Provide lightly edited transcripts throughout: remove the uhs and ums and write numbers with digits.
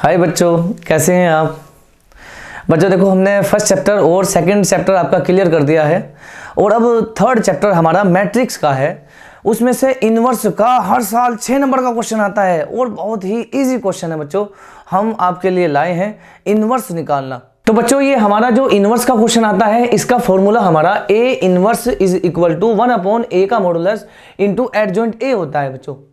हाय बच्चों, कैसे हैं आप। बच्चों देखो, हमने फर्स्ट चैप्टर और सेकंड चैप्टर आपका क्लियर कर दिया है और अब थर्ड चैप्टर हमारा मैट्रिक्स का है। उसमें से इनवर्स का हर साल 6 नंबर का क्वेश्चन आता है और बहुत ही इजी क्वेश्चन है बच्चों। हम आपके लिए लाए हैं इनवर्स निकालना। तो बच्चों ये हमारा जो इनवर्स का क्वेश्चन आता है, इसका फॉर्मूला हमारा A inverse is equal to 1/a का मॉडुलस इंटू एडजॉइंट ए होता है बच्चों।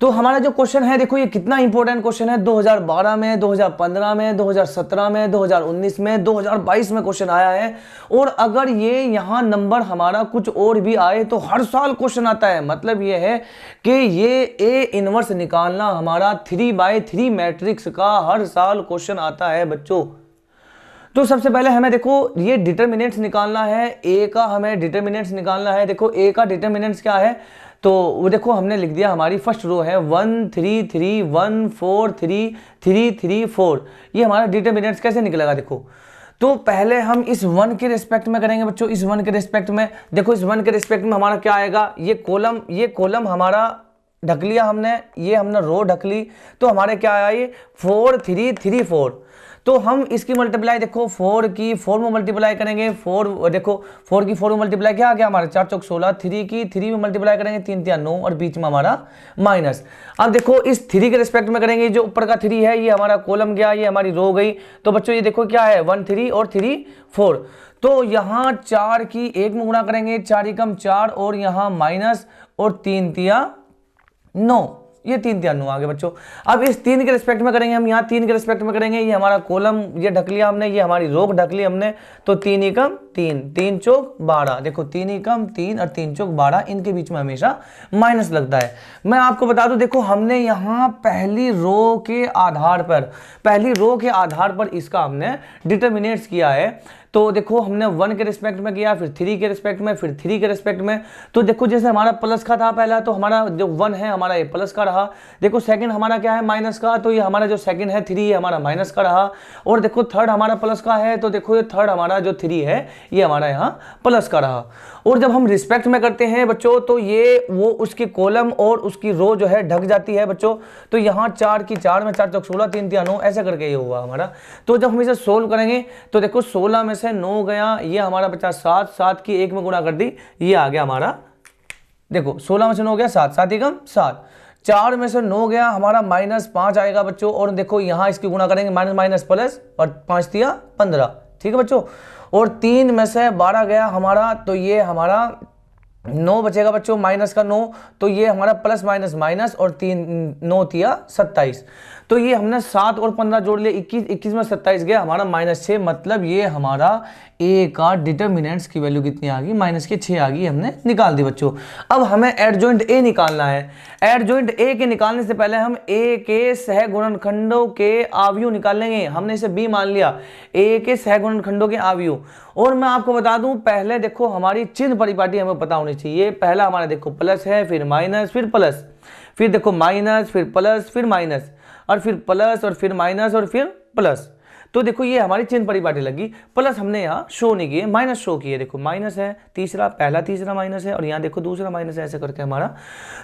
तो हमारा जो क्वेश्चन है, देखो ये कितना इंपॉर्टेंट क्वेश्चन है। 2012 में, 2015 में, 2017 में, 2019 में, 2022 में क्वेश्चन आया है। और अगर ये यहाँ नंबर हमारा कुछ और भी आए तो हर साल क्वेश्चन आता है। मतलब ये है कि ये ए इनवर्स निकालना हमारा 3/3 मैट्रिक्स का हर साल क्वेश्चन आता है बच्चों। तो सबसे पहले हमें देखो ये डिटर्मिनेंट्स निकालना है। ए का हमें डिटर्मिनेंट्स निकालना है। देखो ए का डिटर्मिनेंट्स क्या है, तो वो देखो हमने लिख दिया, हमारी फर्स्ट रो है 1 3 3 1 4 3 3 3 4। ये हमारा डिटर्मिनेंट्स कैसे निकलेगा देखो। तो पहले हम इस 1 के रिस्पेक्ट में करेंगे बच्चों। इस 1 के रिस्पेक्ट में देखो, इस 1 के रिस्पेक्ट में हमारा क्या आएगा, ये कॉलम हमारा ढक लिया हमने, ये हमने रो ढक ली। तो हमारे क्या आया, ये 4 3 3 4। तो हम इसकी मल्टीप्लाई देखो 4 की 4 में मल्टीप्लाई करेंगे। 4 देखो 4 की 4 में मल्टीप्लाई क्या आ गया हमारा 4 चौक 16। 3 की 3 में मल्टीप्लाई करेंगे 3 3 9 और बीच में हमारा माइनस। अब देखो इस 3 के रिस्पेक्ट में करेंगे, जो ऊपर का 3 है ये हमारा कॉलम गया, ये हमारी रो गई। तो बच्चों ये देखो क्या है 1 3 और 3 4। तो यहाँ 4 की 1 में गुणा करेंगे, 4 एकम 4 और यहाँ माइनस और 3 तिया 9। ये 3 3 9 आ गए बच्चों। अब इस 3 के रिस्पेक्ट में करेंगे, हम यहाँ 3 के रिस्पेक्ट में करेंगे। ये हमारा कॉलम ये ढक लिया हमने, ये हमारी रो ढक ली हमने। तो 3 एकम 3 3 चौक 12। देखो 3 एकम 3 और 3 चौक 12, इनके बीच में हमेशा माइनस लगता है। मैं आपको बता दूं, देखो हमने यहाँ पहली रो के आधार पर इसका हमने डिटर्मिनेट्स किया है। तो देखो हमने 1 के रिस्पेक्ट में किया, फिर 3 के रिस्पेक्ट में, फिर 3 के रिस्पेक्ट में। तो देखो जैसे हमारा प्लस का था पहला, तो हमारा जो 1 है हमारा ये प्लस का रहा। देखो सेकंड हमारा क्या है माइनस का, तो ये हमारा जो सेकंड है 3 ये हमारा माइनस का रहा। और देखो थर्ड हमारा प्लस का है, तो देखो ये थर्ड हमारा जो 3 है ये हमारा यहाँ प्लस का रहा। और जब हम रिस्पेक्ट में करते हैं बच्चों, तो ये वो उसकी कॉलम और उसकी रो जो है ढक जाती है बच्चों। तो यहाँ 4 की 4 में 4 चौक 16 3 3 9 ऐसे करके ये हुआ हमारा। तो जब हम इसे सोल्व करेंगे तो देखो 16 में से 9 गया, ये हमारा बचा 7, 7 की 1 में गुणा कर दी, ये आ गया हमारा। देखो 16 में से 9 गया 7, 7 एकम 7। 4 में से 9 गया हमारा -5 आएगा बच्चों। और देखो यहाँ इसकी गुणा करेंगे माइनस माइनस प्लस और 5 तिया 15। ठीक है बच्चों। और 3 में से 12 गया हमारा, तो ये हमारा 9 बचेगा बच्चों, माइनस का 9। तो ये हमारा प्लस माइनस माइनस और 3 9 तिया 27। तो ये हमने 7 और 15 जोड़ लिया, 21 21 में 27 गया हमारा -6। मतलब ये हमारा ए का डिटर्मिनेंट्स की वैल्यू कितनी आ गई, -6 आ गई, हमने निकाल दी बच्चों। अब हमें एडजॉइंट ए निकालना है। एडजॉइंट ए के निकालने से पहले हम ए के सहगुणनखंडों के आव्यूह निकाल लेंगे। हमने इसे बी मान लिया, ए के सहगुणनखंडों के आव्यूह। और मैं आपको बता दूं, पहले देखो हमारी चिन्ह परिपाटी हमें पता होनी चाहिए। पहला हमारा देखो प्लस है, फिर माइनस, फिर प्लस, फिर देखो माइनस, फिर प्लस, फिर माइनस, और फिर प्लस, और फिर माइनस, और फिर प्लस। तो देखो ये हमारी चिन्ह परिपाटी लगी। प्लस हमने यहाँ शो नहीं किए, माइनस शो किए। देखो माइनस है, तीसरा पहला तीसरा माइनस है, और यहाँ देखो दूसरा माइनस है, ऐसे करके हमारा।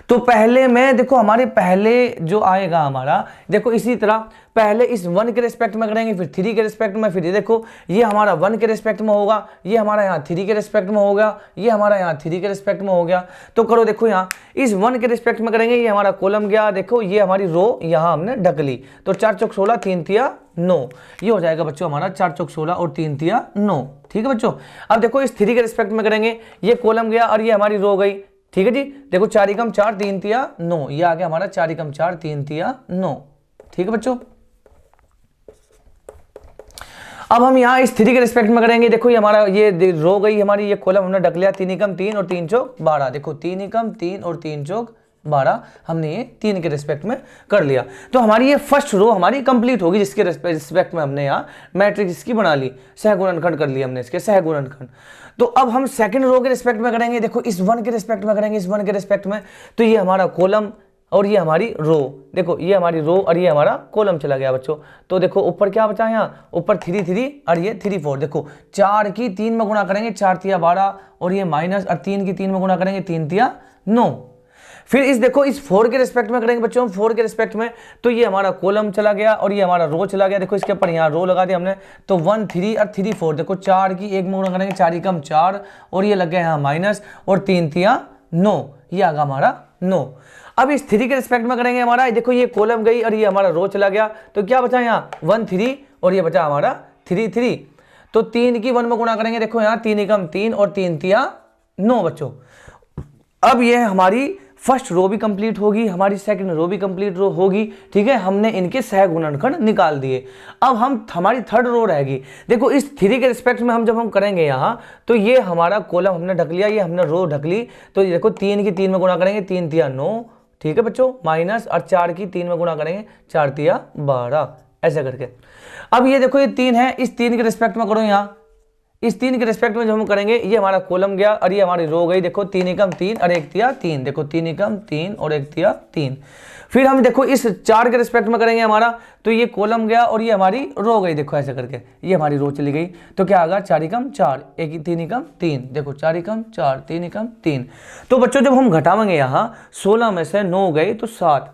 तो पहले में देखो हमारे पहले जो आएगा हमारा, देखो इसी तरह पहले इस 1 के रिस्पेक्ट में करेंगे, फिर 3 के रिस्पेक्ट में, फिर ये देखो ये हमारा 1 के रिस्पेक्ट में होगा, ये हमारा यहाँ 3 के रिस्पेक्ट में होगा, ये हमारा यहाँ 3 के रिस्पेक्ट में हो गया। तो करो देखो यहाँ इस 1 के रिस्पेक्ट में करेंगे, ये हमारा कॉलम गया, देखो ये हमारी रो यहाँ हमने ढक ली। तो 4 चौक 16 3 तिया 9, ये हो जाएगा बच्चों हमारा 4 चौक 16 और 3 तिया 9। ठीक है बच्चों। अब देखो इस 3 के रिस्पेक्ट में करेंगे, ये कॉलम गया और ये हमारी रो गई। ठीक है जी। देखो 4 एकम 4 3 तिया 9, ये आ गया हमारा 4 एकम 4 3 तिया 9। ठीक है बच्चों। अब हम यहाँ इस 3 के रिस्पेक्ट में करेंगे, देखो ये हमारा ये रो गई हमारी, ये कॉलम हमने ढक लिया। 3 एकम 3 और 3 चौक 12। देखो 3 एकम 3 और 3 चौक 12 हमने ये 3 के रिस्पेक्ट में कर लिया। तो हमारी ये फर्स्ट रो हमारी कंप्लीट होगी, जिसके रिस्पेक्ट में हमने यहाँ मैट्रिक्स इसकी बना ली, सहगुणनखंड कर लिया हमने इसके सहगुणनखंड। तो अब हम सेकंड रो के रिस्पेक्ट में करेंगे, देखो इस 1 के रिस्पेक्ट में करेंगे, इस 1 के रिस्पेक्ट में। तो ये हमारा कॉलम और ये हमारी रो, देखो ये हमारी रो और ये हमारा कॉलम चला गया बच्चों। तो देखो ऊपर क्या बचा है, यहाँ ऊपर 3 3 और ये 3 4। देखो 4 की 3 में गुणा करेंगे, 4 तिया 12, और ये माइनस, और 3 की 3 में गुणा करेंगे, 3 तिया 9। फिर इस देखो इस 4 के रिस्पेक्ट में करेंगे बच्चों, 4 के रिस्पेक्ट में, तो ये हमारा कॉलम चला गया और ये हमारा रो चला गया। देखो इसके ऊपर यहाँ रो लगा दिया हमने, तो 1 3 और 3 4, देखो 4 की एक में गुणा करेंगे, 4 एकम 4 और ये लग गया यहाँ माइनस, और 3 3 9, ये आगा हमारा 9। अब इस 3 के रिस्पेक्ट में करेंगे हमारा, देखो ये कॉलम गई और ये हमारा रो चला गया, तो क्या बचा यहाँ 1 3 और ये बचा हमारा 3 3, तो 3 की 1 में गुणा करेंगे, देखो यहाँ 3 एकम 3 और 3 3 9 बच्चों। अब ये हमारी फर्स्ट रो भी कंप्लीट होगी, हमारी सेकंड रो भी कंप्लीट रो होगी, ठीक है। हमने इनके सह गुणनखंड निकाल दिए। अब हमारी थर्ड रो रहेगी। देखो इस 3 के रिस्पेक्ट में जब हम करेंगे यहाँ, तो ये हमारा कॉलम हमने ढक लिया, ये हमने रो ढक ली, तो ये देखो 3 की 3 में गुणा करेंगे, 3 3 9, ठीक है बच्चों, माइनस, और 4 की 3 में गुणा करेंगे, 4 3 12, ऐसे करके। अब ये देखो ये 3 है, इस 3 के रिस्पेक्ट में करो यहाँ, इस 3 के रिस्पेक्ट में जब हम करेंगे, ये हमारा कॉलम गया और ये हमारी रो गई, देखो 3 एकम 3 और 1 तिया 3, देखो 3 एकम 3 और 1 तिया 3। फिर हम देखो इस 4 के रिस्पेक्ट में करेंगे हमारा, तो ये कॉलम गया और ये हमारी रो गई, देखो ऐसे करके ये हमारी रो चली गई, तो क्या आगा 4 एकम 4, 3 एकम 3, देखो 4 एकम 4 3 एकम 3। तो बच्चों जब हम घटावेंगे यहाँ, 16 में से 9 गए तो 7,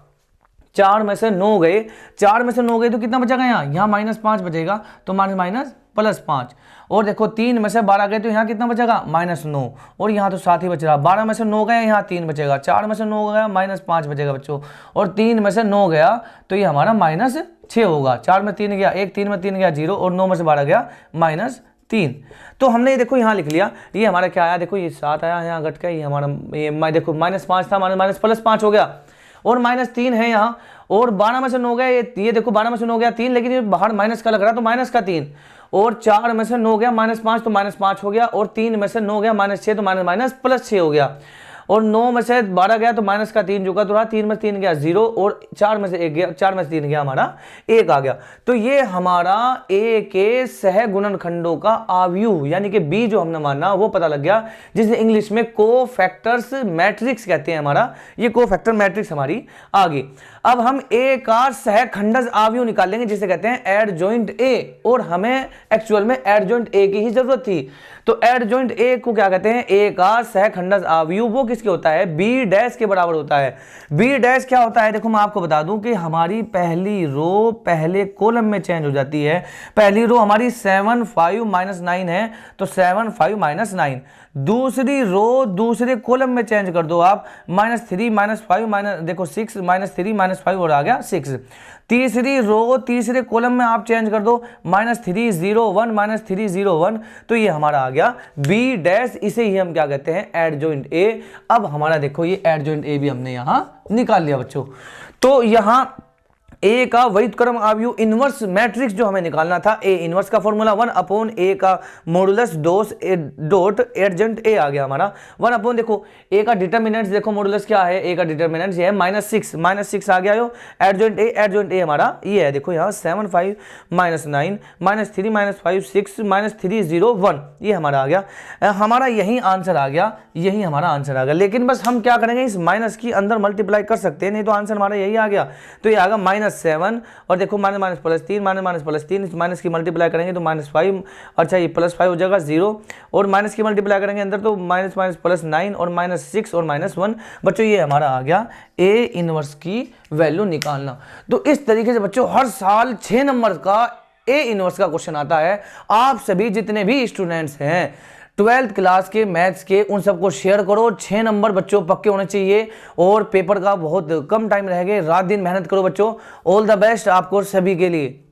4 में से 9 गए, 4 में से 9 गए तो कितना बचेगा यहाँ -5 बचेगा, तो माइनस +5, और देखो 3 में से 12 गए तो यहाँ कितना बचेगा -9, और यहाँ तो 7 ही बच रहा। 12 में से 9 गए, यहाँ 3 बचेगा, 4 में से 9 गया -5 बचेगा बच्चों, और 3 में से 9 गया तो ये हमारा -6 होगा। 4 में 3 गया 1, 3 में 3 गया 0, और 9 में से 12 गया -3। तो हमने ये देखो यहाँ लिख लिया, ये हमारा क्या आया, देखो ये 7 आया यहाँ घट के, ये हमारा ये देखो -5 था, +5 हो गया, और -3 है यहाँ, और 12 में से 9 गया, ये देखो 12 में से 9 गया 3, लेकिन ये बाहर माइनस का लग रहा तो माइनस का 3, और 4 में से 9 गया -5 तो -5 हो गया, और 3 में से 9 गया -6 तो +6 हो गया, और 9 में से 12 गया तो माइनस का 3 जुगा तो रहा, 3 में 3 गया 0, और 4 में से 1 गया, 4 में से 3 गया हमारा 1 आ गया। तो ये हमारा ए के सह गुणनखंडों का आव्यूह यानी कि बी जो हमने माना वो पता लग गया, जिसे इंग्लिश में कोफैक्टर्स मैट्रिक्स कहते हैं। हमारा ये कोफैक्टर मैट्रिक्स हमारी आ गई। अब हम ए का सहखंडज आव्यूह निकालेंगे जिसे कहते हैं एडजॉइंट ए, और हमें एक्चुअल में एडजॉइंट ए की ही जरूरत थी। तो एडजॉइंट ए को क्या कहते हैं, ए का सहखंडज आव्यूह वो किसके होता है, बी डैश के बराबर होता है। बी डैश क्या होता है, देखो मैं आपको बता दूं कि हमारी पहली रो पहले कॉलम में चेंज हो जाती है। पहली रो हमारी 7 5 -9 है, तो 7 5 -9। दूसरी रो दूसरे कॉलम में चेंज कर दो आप, -3 -5 देखो 6 -3 -5 और आ गया 6। तीसरी रो तीसरे कॉलम में आप चेंज कर दो, -3 0 1 -3 0 1, तो ये हमारा आ गया बी डैश। इसे ही हम क्या कहते हैं, एडजॉइंट ए। अब हमारा देखो ये एडजॉइंट ए भी हमने यहां निकाल लिया बच्चों। तो यहां ए का व्युत्क्रम आव्यूह इनवर्स मैट्रिक्स जो हमें निकालना था, ए इनवर्स का फॉर्मूला 1/a का मॉडुलस डॉट एडजॉइंट ए आ गया हमारा 1/, देखो ए का डिटरमिनेंट्स देखो मॉडुलस क्या है, ए का डिटरमिनेंट्स ये है -6 आ गया यो एडजॉइंट ए हमारा ये है, देखो यहाँ 7 5 -9 -3 -5 6 -3 0 1, ये हमारा आ गया। हमारा यही आंसर आ गया, यही हमारा आंसर आ गया। लेकिन बस हम क्या करेंगे, इस माइनस की अंदर मल्टीप्लाई कर सकते हैं, नहीं तो आंसर हमारा यही आ गया। तो ये आ गया -7, और देखो माइनस +3 -3, इस माइनस की मल्टीप्लाई करेंगे तो -5, अच्छा ये +5 हो जाएगा 0, और माइनस की मल्टीप्लाई करेंगे अंदर तो -9 और -6 और -1। बच्चों ये हमारा आ गया ए इनवर्स की वैल्यू निकालना। तो इस तरीके से बच्चों हर साल 6 नंबर का ए इनवर्स का क्वेश्चन आता है। आप सभी जितने भी स्टूडेंट्स हैं 12th क्लास के मैथ्स के, उन सबको शेयर करो। 6 नंबर बच्चों पक्के होने चाहिए, और पेपर का बहुत कम टाइम रह गए, रात दिन मेहनत करो बच्चों। ऑल द बेस्ट आपको सभी के लिए।